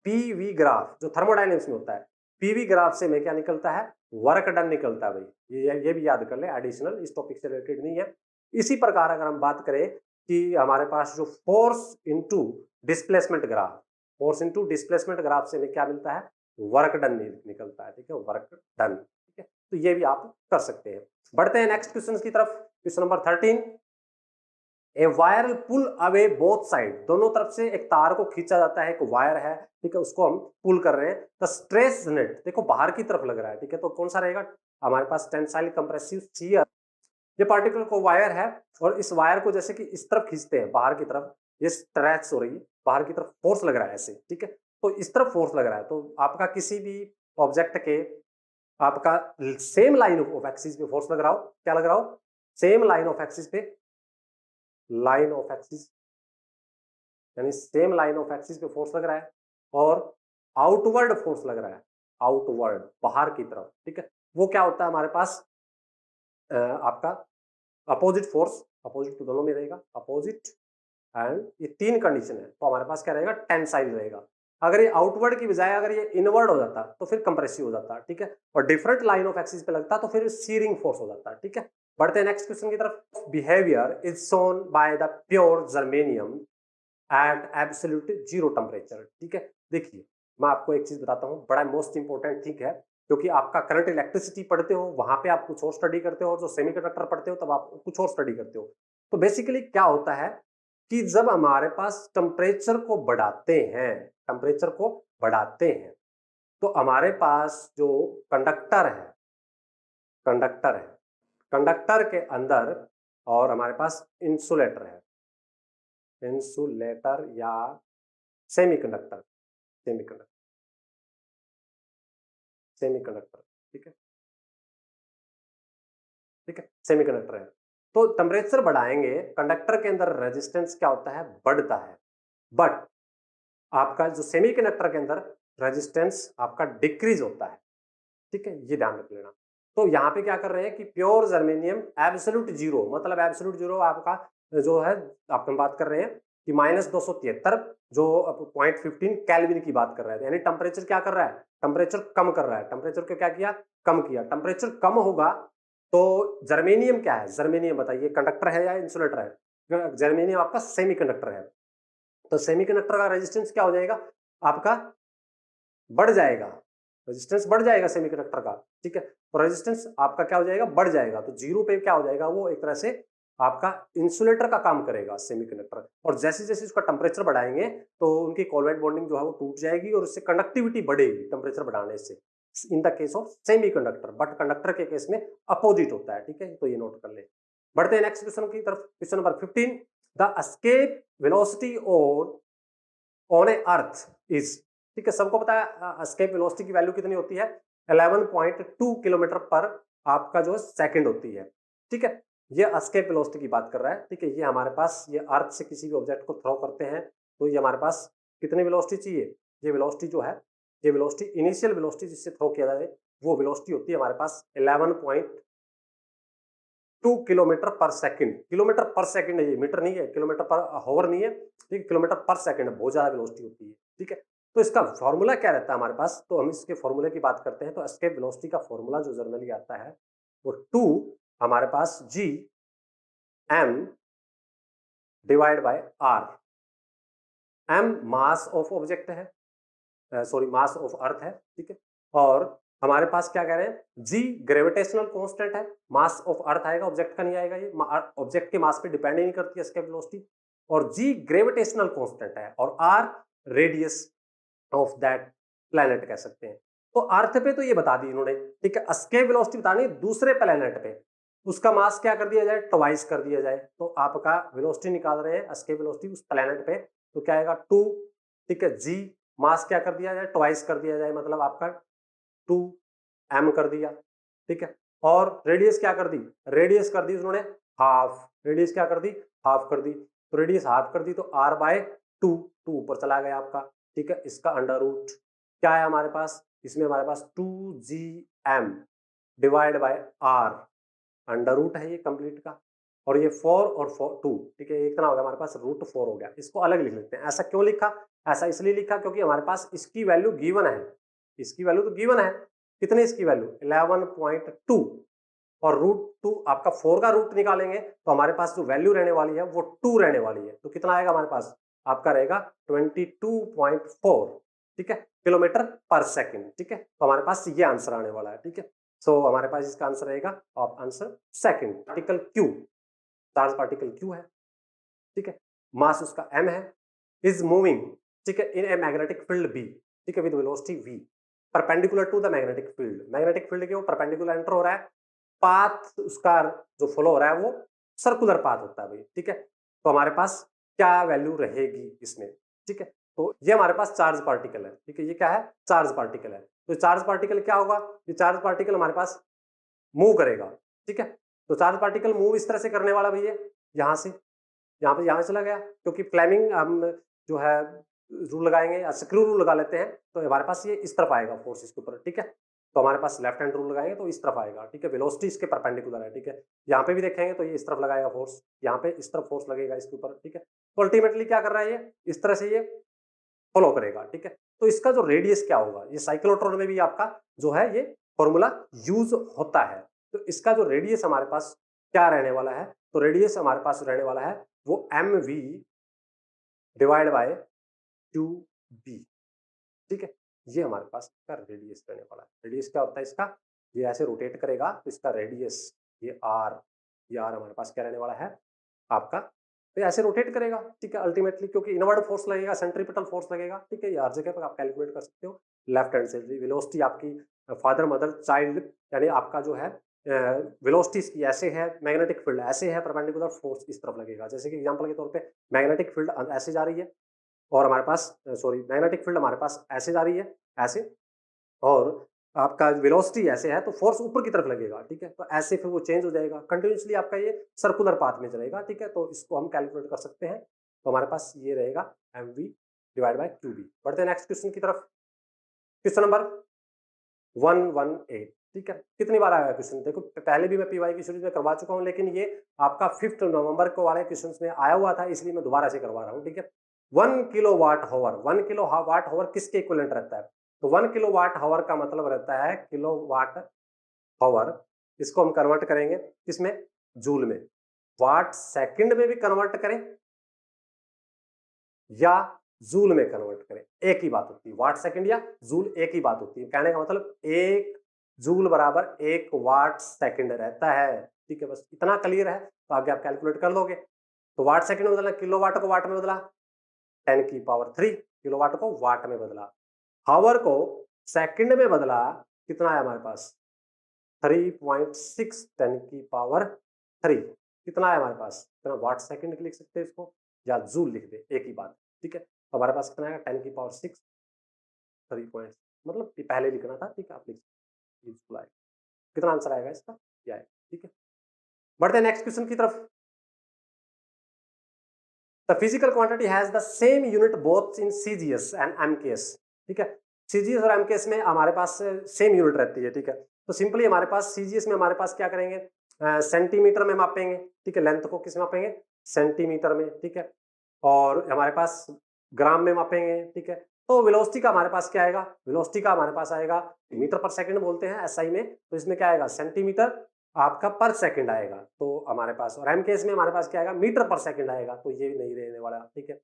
पीवी ग्राफ जो थर्मोडायनेमिक्स में होता है, पीवी ग्राफ से में क्या निकलता है, वर्क डन निकलता है भाई, ये भी याद कर ले, एडिशनल इस टॉपिक से रिलेटेड नहीं है। इसी प्रकार अगर हम बात करें कि हमारे पास जो force into displacement graph, force into displacement graph से हमें क्या मिलता है, वर्क डन निकलता है, ठीक है, वर्क डन, ठीक है। तो ये भी आप कर सकते हैं। बढ़ते हैं नेक्स्ट क्वेश्चन की तरफ, question number 13। A wire pull away both side, दोनों तरफ से एक तार को खींचा जाता है, एक वायर है, ठीक है, उसको हम पुल कर रहे हैं। द स्ट्रेस नेट देखो बाहर की तरफ लग रहा है, ठीक है, तो कौन सा रहेगा, हमारे पास टेंसाइल कंप्रेसिव शियर। ये पार्टिकुलर को वायर है और इस वायर को जैसे कि इस तरफ खींचते हैं बाहर की तरफ, ये स्ट्रेच हो रही है, बाहर की तरफ फोर्स लग रहा है ऐसे, ठीक है, तो इस तरफ फोर्स लग रहा है। तो आपका किसी भी ऑब्जेक्ट के आपका सेम लाइन ऑफ एक्सिस पे फोर्स लग रहा हो, क्या लग रहा हो, सेम लाइन ऑफ एक्सिस पे, लाइन ऑफ एक्सिस यानी सेम लाइन ऑफ एक्सिस पे फोर्स लग रहा है और आउटवर्ड फोर्स लग रहा है, आउटवर्ड बाहर की तरफ, ठीक है, वो क्या होता है हमारे पास आपका अपोजिट फोर्स, अपोजिट तो दोनों में रहेगा, अपोजिट एंड ये तीन कंडीशन है, तो हमारे पास क्या रहेगा, टेंसाइल रहेगा। अगर ये आउटवर्ड की बजाय अगर ये इनवर्ड हो जाता तो फिर कंप्रेसिव हो जाता, ठीक है, और डिफरेंट लाइन ऑफ एक्सिस पे लगता तो फिर सीरिंग फोर्स हो जाता, ठीक है। बढ़ते हैं नेक्स्ट क्वेश्चन की तरफ। Behaviour is shown by the pure germanium at absolute zero temperature, ठीक है। देखिए मैं आपको एक चीज बताता हूँ, बड़ा मोस्ट इंपॉर्टेंट ठीक है, क्योंकि आपका करंट इलेक्ट्रिसिटी पढ़ते हो वहां पे आप कुछ और स्टडी करते हो, और जो सेमीकंडक्टर पढ़ते हो तब आप कुछ और स्टडी करते हो। तो बेसिकली क्या होता है कि जब हमारे पास टेम्परेचर को बढ़ाते हैं, टेम्परेचर को बढ़ाते हैं, तो हमारे पास जो कंडक्टर है, कंडक्टर है, कंडक्टर के अंदर और हमारे पास इंसुलेटर है, इंसुलेटर या सेमीकंडक्टर, सेमीकंडक्टर, सेमीकंडक्टर, ठीक है, ठीक है, सेमीकंडक्टर है। तो टेम्परेचर बढ़ाएंगे, कंडक्टर के अंदर रेजिस्टेंस क्या होता है, बढ़ता है, बट आपका जो सेमीकंडक्टर के अंदर रेजिस्टेंस आपका डिक्रीज होता है, ठीक है, ये ध्यान रख लेना। तो यहाँ पे क्या कर रहे हैं कि प्योर जर्मेनियम एब्सोल्यूट जीरो, मतलब एब्सोल्यूट जीरो आपका जो है, आप हम बात कर रहे हैं कि -273 जो 0.15 केल्विन की बात कर रहे हैं, यानी टेम्परेचर क्या कर रहा है, टेम्परेचर कम कर रहा है, टेम्परेचर को क्या किया, कम किया। टेम्परेचर कम होगा तो जर्मेनियम क्या है, जर्मेनियम बताइए कंडक्टर है या इंसुलेटर है, जर्मेनियम आपका सेमीकंडक्टर है, तो सेमीकंडक्टर का रेजिस्टेंस क्या हो जाएगा, आपका बढ़ जाएगा, रेजिस्टेंस बढ़ जाएगा सेमीकंडक्टर का, ठीक है, तो रेजिस्टेंस आपका क्या हो जाएगा, बढ़ जाएगा। तो जीरो पे क्या हो जाएगा, वो एक तरह से आपका इंसुलेटर का काम करेगा सेमीकंडक्टर, और जैसे जैसे उसका टेम्परेचर बढ़ाएंगे तो उनकी कोवलेंट बॉन्डिंग जो है वो टूट जाएगी और उससे कंडक्टिविटी बढ़ेगी टेम्परेचर बढ़ाने से, in the case of semiconductor. But conductor के केस में अपोजिट होता है, ठीक है, तो ये नोट कर ले। बढ़ते हैं नेक्स्ट क्वेश्चन की तरफ, question number 15। The escape velocity और ऑन ए अर्थ इज, ठीक है, सबको पता है एस्केप वेलोसिटी की वैल्यू कितनी होती है, 11.2 किलोमीटर पर आपका जो सेकंड होती है, ठीक है। ये एस्केप वेलोसिटी की बात कर रहा है, ठीक है, ये हमारे पास ये अर्थ से किसी भी ऑब्जेक्ट को थ्रो करते हैं तो ये हमारे पास कितनी वेलोसिटी चाहिए, ये वेलोसिटी जो है, ये वेलोसिटी इनिशियल वेलोसिटी जिससे थ्रो किया जाए वो वेलोसिटी होती है हमारे पास 11.2 किलोमीटर पर सेकंड, किलोमीटर पर सेकंड है, ये मीटर नहीं है, किलोमीटर पर हॉवर नहीं है, ठीक है, किलोमीटर पर सेकंड, बहुत ज्यादा वेलोसिटी होती है, ठीक है। तो इसका फॉर्मूला क्या रहता है हमारे पास, तो हम इसके फॉर्मूले की बात करते हैं। तो एस्केप वेलोसिटी का फॉर्मूला जो जनरली आता है वो 2 हमारे पास G M divide by R, M mass of object है, सॉरी मास ऑफ अर्थ है, ठीक है, और हमारे पास क्या कह रहे हैं, जी ग्रेविटेशनल कांस्टेंट है, मास ऑफ अर्थ आएगा, ऑब्जेक्ट का नहीं आएगा, ये ऑब्जेक्ट के मास पे डिपेंड ही नहीं करती है एस्केप वेलोसिटी, और जी ग्रेविटेशनल कांस्टेंट है, और R radius of that planet कह सकते हैं। तो अर्थ पे तो ये बता दी इन्होंने, ठीक है, एस्केप वेलोसिटी बतानी दूसरे प्लेनेट पे, उसका मास क्या कर दिया जाए, ट्वाइस कर दिया जाए, तो आपका वेलोसिटी निकाल रहे हैं एस्केप वेलोसिटी उस प्लेनेट पे, तो क्या आएगा 2, ठीक है, जी मास क्या कर दिया जाए, ट्वाइस कर दिया जाए, मतलब आपका 2 एम कर दिया, ठीक है, और रेडियस क्या कर दी, रेडियस कर दी उन्होंने हाफ, रेडियस क्या कर दी, हाफ कर दी, तो रेडियस हाफ कर दी तो r बाय 2, 2 ऊपर चला गया आपका, ठीक है, इसका अंडर रूट क्या है हमारे पास, इसमें हमारे पास 2gm divide by r, under root है ये कंप्लीट का, और ये 4 और 2, ठीक है, इतना हो गया हमारे पास √4 हो गया। इसको अलग लिख लेते हैं। ऐसा क्यों लिखा, ऐसा इसलिए लिखा क्योंकि हमारे पास इसकी वैल्यू गिवन है, इसकी वैल्यू तो गिवन है, कितनी इसकी वैल्यू 11.2, और √2 आपका 4 का रूट निकालेंगे तो हमारे पास जो वैल्यू रहने वाली है वो 2 रहने वाली है। तो कितना आएगा हमारे पास? आपका रहेगा 22.4, ठीक है, किलोमीटर पर सेकंड, ठीक है। तो हमारे पास ये आंसर आने वाला है, ठीक है। सो हमारे पास इसका आंसर रहेगा answer second, particle Q, charge particle Q है, ठीक है, मास उसका m है, इज मूविंग, ठीक है, in a magnetic field B, ठीक है, with velocity v perpendicular to the magnetic field. Magnetic field के वो परपेंडिकुलर एंटर हो रहा है, पाथ उसका जो फॉलो हो रहा है वो सर्कुलर पाथ होता है भाई, ठीक है। तो हमारे पास क्या वैल्यू रहेगी इसमें, ठीक है। तो ये हमारे पास चार्ज पार्टिकल है, ठीक है, ये क्या है? चार्ज पार्टिकल है। तो चार्ज पार्टिकल क्या होगा? ये चार्ज पार्टिकल हमारे पास मूव करेगा, ठीक है। तो चार्ज पार्टिकल मूव इस तरह से करने वाला भैया, यहाँ से यहाँ चला गया, क्योंकि फ्लेमिंग हम जो है रूल लगाएंगे या स्क्रू रूल लगा लेते हैं, तो हमारे पास ये इस तरफ आएगा फोर्स इसके ऊपर, ठीक है। तो हमारे पास लेफ्ट हैंड रूल लगाएंगे तो इस तरफ आएगा, ठीक है, वेलोसिटी इसके परपेंडिकुलर है, ठीक है। यहाँ पे भी देखेंगे तो ये इस तरफ लगाएगा फोर्स, यहाँ पे इस तरफ फोर्स लगेगा इसके ऊपर, ठीक है। तो अल्टीमेटली क्या कर रहा है ये? इस तरह से ये फॉलो करेगा, ठीक है। तो इसका जो रेडियस क्या होगा, ये साइक्लोट्रॉन में भी आपका जो है ये फॉर्मूला यूज होता है। तो इसका जो रेडियस हमारे पास क्या रहने वाला है? तो रेडियस हमारे पास रहने वाला है वो mv डिवाइड बाय 2b, ठीक है। ये हमारे पास इसका रेडियस रहने वाला है। रेडियस क्या होता है इसका? ये ऐसे रोटेट करेगा तो इसका रेडियस ये r हमारे पास क्या रहने वाला है आपका? तो ऐसे रोटेट करेगा, ठीक है, अल्टीमेटली, क्योंकि इनवर्ड फोर्स लगेगा, सेंट्रीपिटल फोर्स लगेगा, ठीक है। ये हर जगह पर आप कैलकुलेट कर सकते हो। लेफ्ट हैंड से वेलोसिटी आपकी फादर मदर चाइल्ड, यानी आपका जो है वेलोसिटी इसकी ऐसे है, मैग्नेटिक फील्ड ऐसे है, परपेंडिकुलर फोर्स इस तरफ लगेगा। जैसे कि एग्जांपल के तौर पे मैग्नेटिक फील्ड ऐसे जा रही है और हमारे पास मैग्नेटिक फील्ड हमारे पास ऐसे जा रही है, ऐसे, और आपका वेलोसिटी ऐसे है तो फोर्स ऊपर की तरफ लगेगा, ठीक है। तो ऐसे फिर वो चेंज हो जाएगा, कंटिन्यूसली आपका ये सर्कुलर पाथ में चलेगा, ठीक है। तो इसको हम कैलकुलेट कर सकते हैं। तो हमारे पास ये रहेगा mv डिवाइड बाय qb। बढ़ते हैं नेक्स्ट क्वेश्चन की तरफ। क्वेश्चन नंबर 118, ठीक है। कितनी बार आया क्वेश्चन? देखो पहले भी मैं पीवाई की सीरीज में करवा चुका हूं, लेकिन ये आपका 5 नवंबर को वाले क्वेश्चन में आया हुआ था, इसलिए मैं दोबारा से करवा रहा हूं, ठीक है। 1 किलो वाट हावर, 1 किलो वाट हावर किसके इक्विवेलेंट रहता है? तो 1 किलो वाट हावर का मतलब रहता है किलो वाट हावर, इसको हम कन्वर्ट करेंगे किसमें? जूल में। वाट सेकंड में भी कन्वर्ट करें या जूल में कन्वर्ट करें, एक ही बात होती है। वाट सेकंड या जूल एक ही बात होती है। कहने का मतलब 1 जूल बराबर 1 वाट सेकंड रहता है, ठीक है। बस इतना क्लियर है, तो आगे आप कैलकुलेट कर लोगे। तो वाट सेकंड में बदला, किलो वाट को वाट में बदला, 10⁻³ किलो वाट को वाट में बदला। हावर को सेकंड में बदला, कितना है हमारे पास? 3.6 10⁻³ कितना है हमारे पास? इतना वाट सेकंड लिख सकते हैं इसको, या जूल लिख दे, एक ही बात, ठीक है। तो हमारे पास कितना आएगा? 10⁻6 3 मतलब ये पहले लिखना था, ठीक है, आप लिख सकते हैं। कितना आंसर आएगा इसका? ये आएगा, ठीक है। बढ़ते हैं नेक्स्ट क्वेश्चन की तरफ। The physical quantity has the same unit both in CGS and MKS, ठीक है। सीजीएस और एमकेएस में हमारे पास सेम यूनिट रहती है, ठीक है। तो सिंपली हमारे पास सीजीएस में हमारे पास क्या करेंगे? सेंटीमीटर में मापेंगे, ठीक है। लेंथ को किस में मापेंगे? सेंटीमीटर में, ठीक है। और हमारे पास ग्राम में मापेंगे, ठीक है। तो वेलोसिटी का हमारे पास क्या आएगा? वेलोसिटी का हमारे पास आएगा मीटर पर सेकंड बोलते हैं एसआई में, तो इसमें क्या आएगा? सेंटीमीटर आपका पर सेकंड आएगा। तो हमारे पास, और एम केस में हमारे पास क्या आएगा? मीटर पर सेकंड आएगा, तो ये भी नहीं रहने वाला, ठीक है।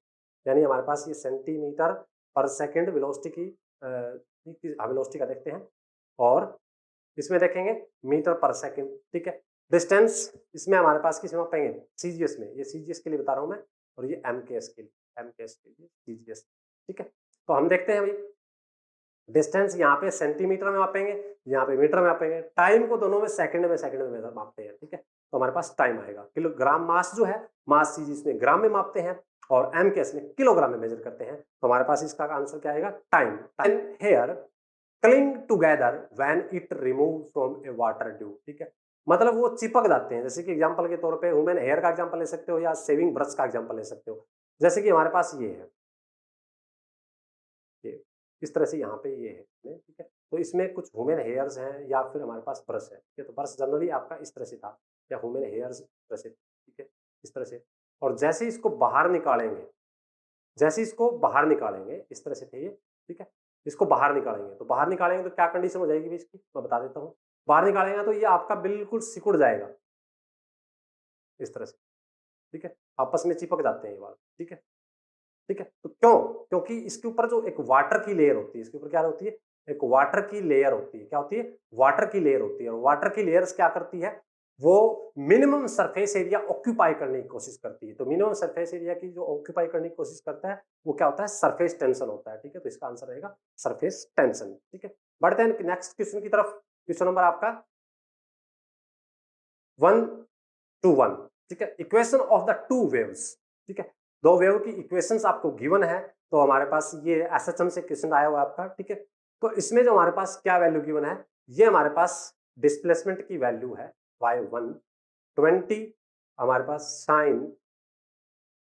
यानी हमारे पास ये सेंटीमीटर पर सेकंड वेलोसिटी की वेलोसिटी का देखते हैं, और इसमें देखेंगे मीटर पर सेकंड, ठीक है। डिस्टेंस इसमें हमारे पास किस में मापेंगे? सीजीएस में। ये सीजीएस के लिए बता रहा हूं मैं, और ये एमकेएस के लिए, एमकेएस के लिए सीजीएस, ठीक है। तो हम देखते हैं भाई, डिस्टेंस यहाँ पे सेंटीमीटर में मापेंगे, यहाँ पे मीटर में मापेंगे। टाइम को दोनों में सेकंड में मापते हैं, ठीक है। तो हमारे पास टाइम आएगा। किलोग्राम मास जो है, मास सीजीएस में ग्राम में मापते हैं, और एमकेएस में किलोग्राम में मेजर करते हैं। तो हमारे पास इसका आंसर क्या आएगा? Time. Time here cling together when it remove from A water tube, ठीक है। मतलब वो चिपक जाते हैं। जैसे कि एग्जांपल के तौर पे ह्यूमन हेयर का एग्जांपल ले सकते हो, या शेविंग ब्रश का एग्जांपल ले सकते हो। जैसे कि हमारे पास ये है, ये इस तरह से यहाँ पे ये है, ठीक है। तो इसमें कुछ ह्यूमन हेयर्स हैं, या फिर हमारे पास ब्रश है, ठीक है। तो ब्रश जनरली आपका इस तरह से था, या ह्यूमन हेयर्स तरह से, ठीक है, इस तरह से। और जैसे इसको बाहर निकालेंगे, जैसे इसको बाहर निकालेंगे, इस तरह से थे ये, ठीक है। इसको बाहर निकालेंगे, तो बाहर निकालेंगे तो क्या कंडीशन हो जाएगी इसकी, मैं बता देता हूँ। बाहर निकालेंगे तो ये आपका बिल्कुल सिकुड़ जाएगा इस तरह से, ठीक है, आपस में चिपक जाते हैं ये बाल, ठीक है, ठीक है। तो क्यों? क्योंकि इसके ऊपर जो एक वाटर की लेयर होती है, इसके ऊपर क्या होती है, एक वाटर की लेयर होती है। क्या होती है? वाटर की लेयर होती है। और वाटर की लेयर्स क्या करती है, वो मिनिमम सरफेस एरिया ऑक्यूपाई करने की कोशिश करती है। तो मिनिमम सरफेस एरिया की जो ऑक्यूपाई करने की कोशिश करता है वो क्या होता है, सरफेस टेंशन होता है, ठीक है। तो इसका आंसर रहेगा सरफेस टेंशन, ठीक है। बढ़ते हैं नेक्स्ट क्वेश्चन की तरफ। क्वेश्चन नंबर आपका 1 to 1, ठीक है। Equation of the two waves, ठीक है, दो वेव की इक्वेशंस आपको गिवन है। तो हमारे पास ये एसएचएम से क्वेश्चन आया हुआ आपका, ठीक है। तो इसमें जो हमारे पास क्या वैल्यू गिवन है, ये हमारे पास डिस्प्लेसमेंट की वैल्यू है y1 20, हमारे पास साइन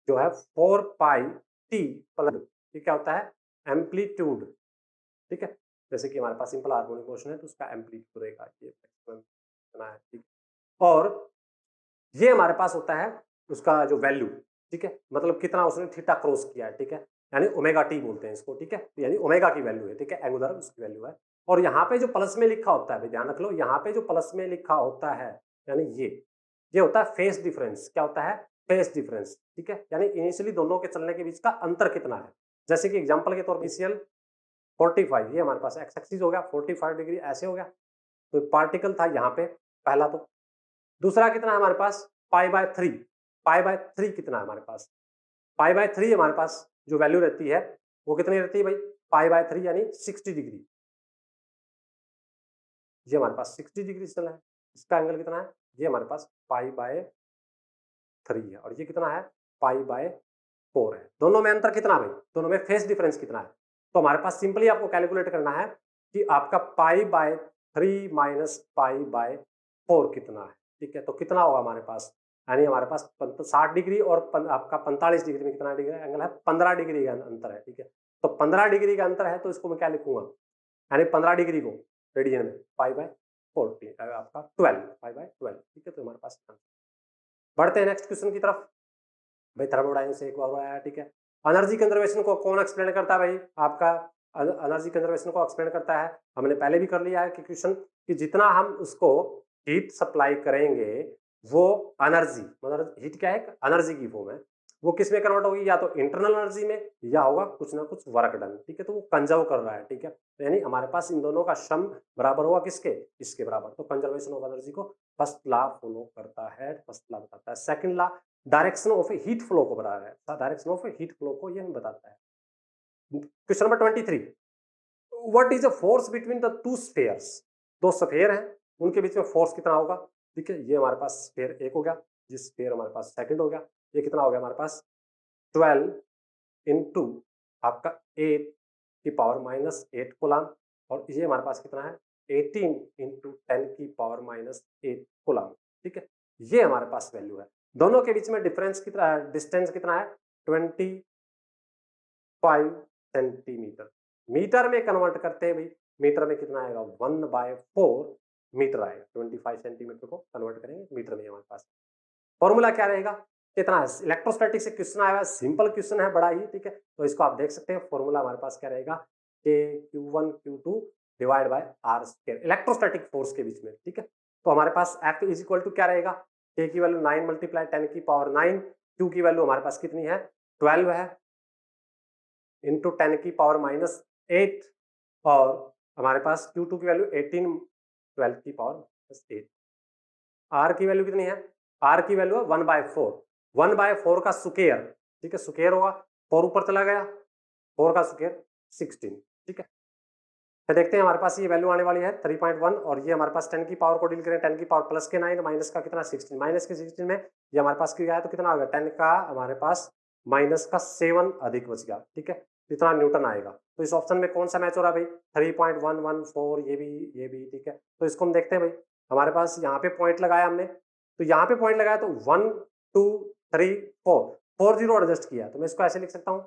जो है 4 पाई टी प्लस, ये क्या होता है, एम्पलीट्यूड, ठीक है। जैसे कि हमारे पास सिंपल हार्मोनिक मोशन है तो उसका एम्पलीट्यूड रहेगा ये इतना है, ठीक है। और ये हमारे पास होता है उसका जो वैल्यू, ठीक है, मतलब कितना उसने थीटा क्रॉस किया है, ठीक है, यानी ओमेगा टी बोलते हैं इसको, ठीक है। यानी ओमेगा की वैल्यू है, ठीक है, एंगुलर उसकी वैल्यू है। और यहाँ पे जो प्लस में लिखा होता है, ध्यान रख लो, यहाँ पे जो प्लस में लिखा होता है यानी ये होता है फेस डिफरेंस। क्या होता है? फेस डिफरेंस, ठीक है, यानी इनिशियली दोनों के चलने के बीच का अंतर कितना है। जैसे कि एग्जाम्पल के तौर पर इनिशियल 45, ये हमारे पास एक्स एक्सिस हो गया, 45 डिग्री ऐसे हो गया, तो पार्टिकल था यहाँ पे पहला। तो दूसरा कितना है हमारे पास, पाई/3, पाई/3 कितना है हमारे पास, पाई/3 हमारे पास जो वैल्यू रहती है वो कितनी रहती है भाई, पाई/3 यानी 60 डिग्री। ये हमारे पास 60 डिग्री चला है, इसका एंगल कितना है, ये हमारे पास पाई/3 है। और ये कितना है, पाई/4 है। दोनों में अंतर कितना भाई, दोनों में फेस डिफरेंस कितना है। तो हमारे पास सिंपली आपको कैलकुलेट करना है कि आपका पाई/3 माइनस पाई/4 कितना है, ठीक है। तो कितना होगा हमारे पास, यानी हमारे पास 60 डिग्री और आपका 45 डिग्री में कितना डिग्री एंगल है, 15 डिग्री का अंतर है, ठीक है। तो 15 डिग्री का अंतर है तो इसको मैं क्या लिखूंगा, यानी 15 डिग्री को रेडियन में पाई/4 आपका 12, पाई/12, ठीक है। तो हमारे पास बढ़ते हैं नेक्स्ट क्वेश्चन की तरफ। भाई थर्मोडायनेमिक्स से एक बार आया, ठीक है। एनर्जी कंजर्वेशन को कौन एक्सप्लेन करता है भाई, आपका एनर्जी कंजर्वेशन को एक्सप्लेन करता है, हमने पहले भी कर लिया है कि क्वेश्चन, कि जितना हम उसको हीट सप्लाई करेंगे वो एनर्जी, मतलब हीट क्या है, एनर्जी की फॉर्म है, वो किस में कन्वर्ट होगी, या तो इंटरनल एनर्जी में या होगा कुछ ना कुछ वर्क डन, ठीक है। तो वो कंजर्व कर रहा है, ठीक है। यानी हमारे पास इन दोनों का सम बराबर होगा किसके, इसके बराबर। तो कंजर्वेशन ऑफ एनर्जी को फर्स्ट लॉ फॉलो करता है, फर्स्ट लॉ बताता है। Second law direction of heat flow को बता रहा है, डायरेक्शन ऑफ हीट फ्लो को ये हमें बताता है। Question number 23, what is the force between the two spheres, दो स्फीयर हैं उनके बीच में फोर्स कितना होगा, ठीक है। ये हमारे पास स्फीयर एक हो गया, ये स्फीयर हमारे पास सेकंड हो गया, ये कितना हो गया हमारे पास 12 इंटू आपका 8 की पावर माइनस 8 कूलम, और ये हमारे पास कितना है 18 इंटू 10 की पावर माइनस 8 कूलम, ठीक है। ये हमारे पास वैल्यू है। दोनों के बीच में डिफरेंस कितना, डिस्टेंस कितना है 25 सेंटीमीटर। मीटर में कन्वर्ट करते हैं भाई, मीटर में कितना आएगा 1/4 मीटर आएगा, 25 सेंटीमीटर को कन्वर्ट करेंगे मीटर में हमारे पास। फॉर्मूला क्या रहेगा, कितना है, इलेक्ट्रोस्टैटिक से क्वेश्चन आया है, सिंपल क्वेश्चन है बड़ा ही, ठीक है। तो इसको आप देख सकते हैं, फॉर्मूला हमारे पास क्या रहेगा, Q1 Q2 divide by R square, electrostatic force के बीच में, ठीक है। तो हमारे पास F इज इक्वल टू क्या रहेगा, K की वैल्यू 9 मल्टीप्लाई 10 की पावर 9, Q की वैल्यू हमारे पास कितनी है 12 है, इंटू 10 की पावर माइनस 8, और हमारे पास Q2 की वैल्यू 18 12 की पावर माइनस 8। R की वैल्यू कितनी है, R की वैल्यू है 1/4, 1/4 का स्क्वायर, ठीक है, स्क्वायर होगा, 4 ऊपर चला गया, 4 का स्क्वायर 16, ठीक है। तो देखते हैं हमारे पास ये वैल्यू आने वाली है 3.1, और ये हमारे पास 10 की पावर को डील करें, 10 की पावर प्लस के 9 माइनस का कितना 16, माइनस के 16 में ये हमारे पास क्या है, तो कितना होगा 10 का हमारे पास माइनस का 7 अधिक बच गया, ठीक है। इतना न्यूटन आएगा। तो इस ऑप्शन में कौन सा मैच हो रहा है भाई 3.114, ये भी, ठीक है। तो इसको हम देखते हैं भाई, हमारे पास यहाँ पे पॉइंट लगाया हमने, तो यहाँ पे पॉइंट लगाया तो 1 2 3 4 0 एडजस्ट किया, तो मैं इसको ऐसे लिख सकता हूँ,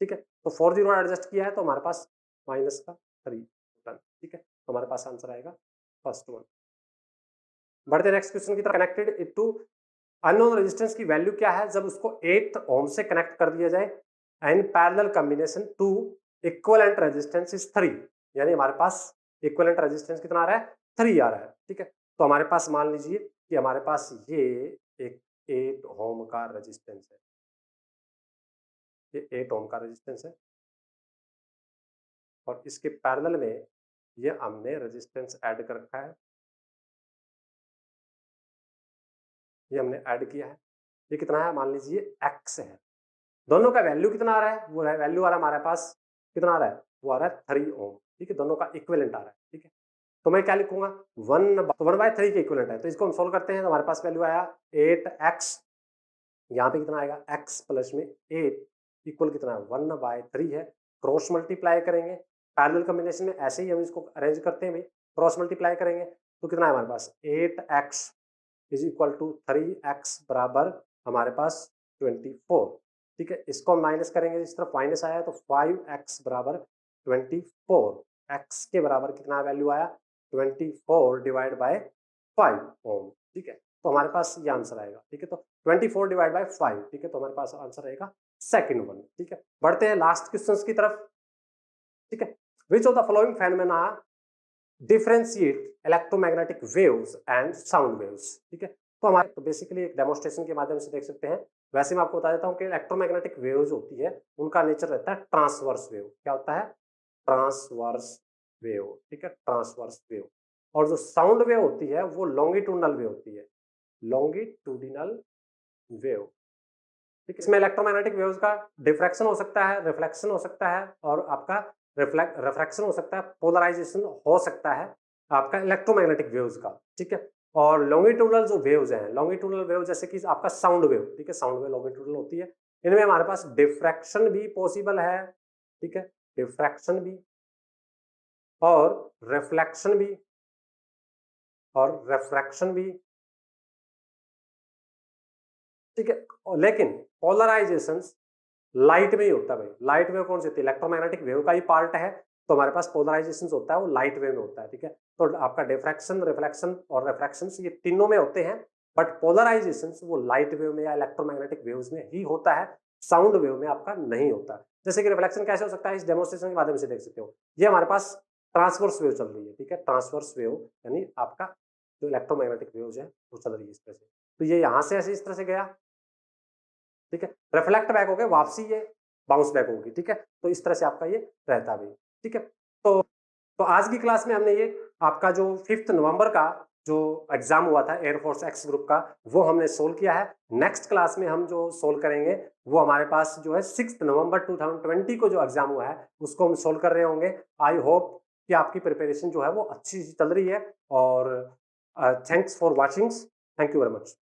ठीक है। तो 4 0 एडजस्ट किया है तो हमारे पास माइनस का 3, ठीक है। तो हमारे पास आंसर आएगा फर्स्ट वन। बढ़ते नेक्स्ट क्वेश्चन की तरफ। Connected it to unknown resistance की वैल्यू क्या है जब उसको 8 ओम से कनेक्ट कर दिया जाए, and parallel combination to equivalent resistance is 3, यानी हमारे पास इक्विवेलेंट रेजिस्टेंस कितना आ रहा है 3 आ रहा है, ठीक है। तो हमारे पास मान लीजिए कि हमारे पास ये एक 8 ओम का रेजिस्टेंस है, ये 8 ओम का रेजिस्टेंस है और इसके पैरेलल में ये हमने रेजिस्टेंस ऐड कर रखा है, ये हमने ऐड किया है। ये कितना है, मान लीजिए एक्स है। दोनों का वैल्यू कितना आ रहा है, वो वैल्यू आ रहा है हमारे पास, कितना आ रहा है, वो आ रहा है 3 ओम, ठीक है। दोनों का इक्विवेलेंट आ रहा है, ठीक है। तो मैं क्या लिखूंगा, 1/3 के इक्विवेलेंट है, तो इसको हम सोल्व करते हैं। तो हमारे पास वैल्यू आया 8x, यहाँ पे कितना आएगा, x प्लस में 8 इक्वल कितना है, 1/3 है। क्रॉस मल्टीप्लाई करेंगे, पैरेलल कॉम्बिनेशन में ऐसे ही हम इसको अरेंज करते हैं भाई, क्रॉस मल्टीप्लाई करेंगे तो कितना है हमारे पास, 8x is equal to 3x बराबर हमारे पास 24, ठीक है। इसको हम माइनस करेंगे, इस तरफ माइनस आया तो 5x बराबर 24, x के बराबर कितना वैल्यू आया, 24 डिवाइड बाय 5 ओम, ठीक है। तो हमारे पास ये आंसर आएगा, ठीक है। तो 24 डिवाइड बाय 5, ठीक है। तो हमारे पास आंसर आएगा सेकंड वन, ठीक है। बढ़ते हैं लास्ट क्वेश्चंस की तरफ, ठीक है। Which of the following phenomena differentiate electromagnetic waves and sound waves, ठीक है। तो हमारे तो बेसिकली एक डेमोन्स्ट्रेशन के माध्यम से देख सकते हैं। वैसे मैं आपको बता देता हूं कि इलेक्ट्रोमैग्नेटिक वेव्स होती है, उनका नेचर रहता है ट्रांसवर्स वेव। क्या होता है, ट्रांसवर्स वेव, ठीक है, ट्रांसवर्स वेव। और जो साउंड वेव होती है वो लॉन्गिट्यूडनल वेव होती है, लॉन्गिट्यूडिनल वेव, ठीक है। इसमें इलेक्ट्रोमैग्नेटिक वेव्स का डिफ्रैक्शन हो सकता है, रिफ्लेक्शन हो सकता है और आपका रिफ्रैक्शन हो सकता है, पोलराइजेशन हो सकता है आपका इलेक्ट्रोमैग्नेटिक वेव्स का, ठीक है। और लॉन्गिट्यूडनल जो वेव्स हैं, लॉन्गिट्यूडनल वेव जैसे कि आपका साउंड वेव, ठीक है, साउंड वेव लॉन्गिट्यूडनल होती है। इनमें हमारे पास डिफ्रैक्शन भी पॉसिबल है, ठीक है, डिफ्रैक्शन भी और रिफ्लेक्शन भी और रिफ्रैक्शन भी, ठीक है। लेकिन पोलराइजेशन लाइट में ही होता है भाई। लाइट वेव कौन सी होती है, इलेक्ट्रोमैग्नेटिक वेव का ही पार्ट है, तो हमारे पास पोलराइजेशन होता है वो लाइट वेव में होता है, ठीक है। तो आपका डिफ्रैक्शन, रिफ्लेक्शन और रिफ्रैक्शन ये तीनों में होते हैं, बट पोलराइजेशन वो लाइट वेव में या इलेक्ट्रोमैग्नेटिक वेव्स में ही होता है, साउंड वेव में आपका नहीं होता। जैसे कि रिफ्लेक्शन कैसे हो सकता है, इस डेमोन्स्ट्रेशन के माध्यम से देख सकते हो। ये हमारे पास ट्रांसवर्स वेव चल रही है, ठीक है, ट्रांसवर्स वेव यानी आपका जो इलेक्ट्रोमैग्नेटिक वेव्स है वो चल रही है इस तरह से। तो ये यहाँ से ऐसे इस तरह से गया, ठीक है, रिफ्लेक्ट बैक हो गया, वापसी ये बाउंस बैक होगी, ठीक है। तो इस तरह से आपका ये रहता है, ठीक है। तो आज की क्लास में हमने ये आपका जो 5 नवंबर का जो एग्जाम हुआ था एयरफोर्स एक्स ग्रुप का, वो हमने सोल्व किया है। नेक्स्ट क्लास में हम जो सोल्व करेंगे वो हमारे पास जो है 6 नवंबर 2020 को जो एग्जाम हुआ है उसको हम सोल्व कर रहे होंगे। आई होप कि आपकी प्रिपरेशन जो है वो अच्छी चल रही है और thanks for watching, thank you very much.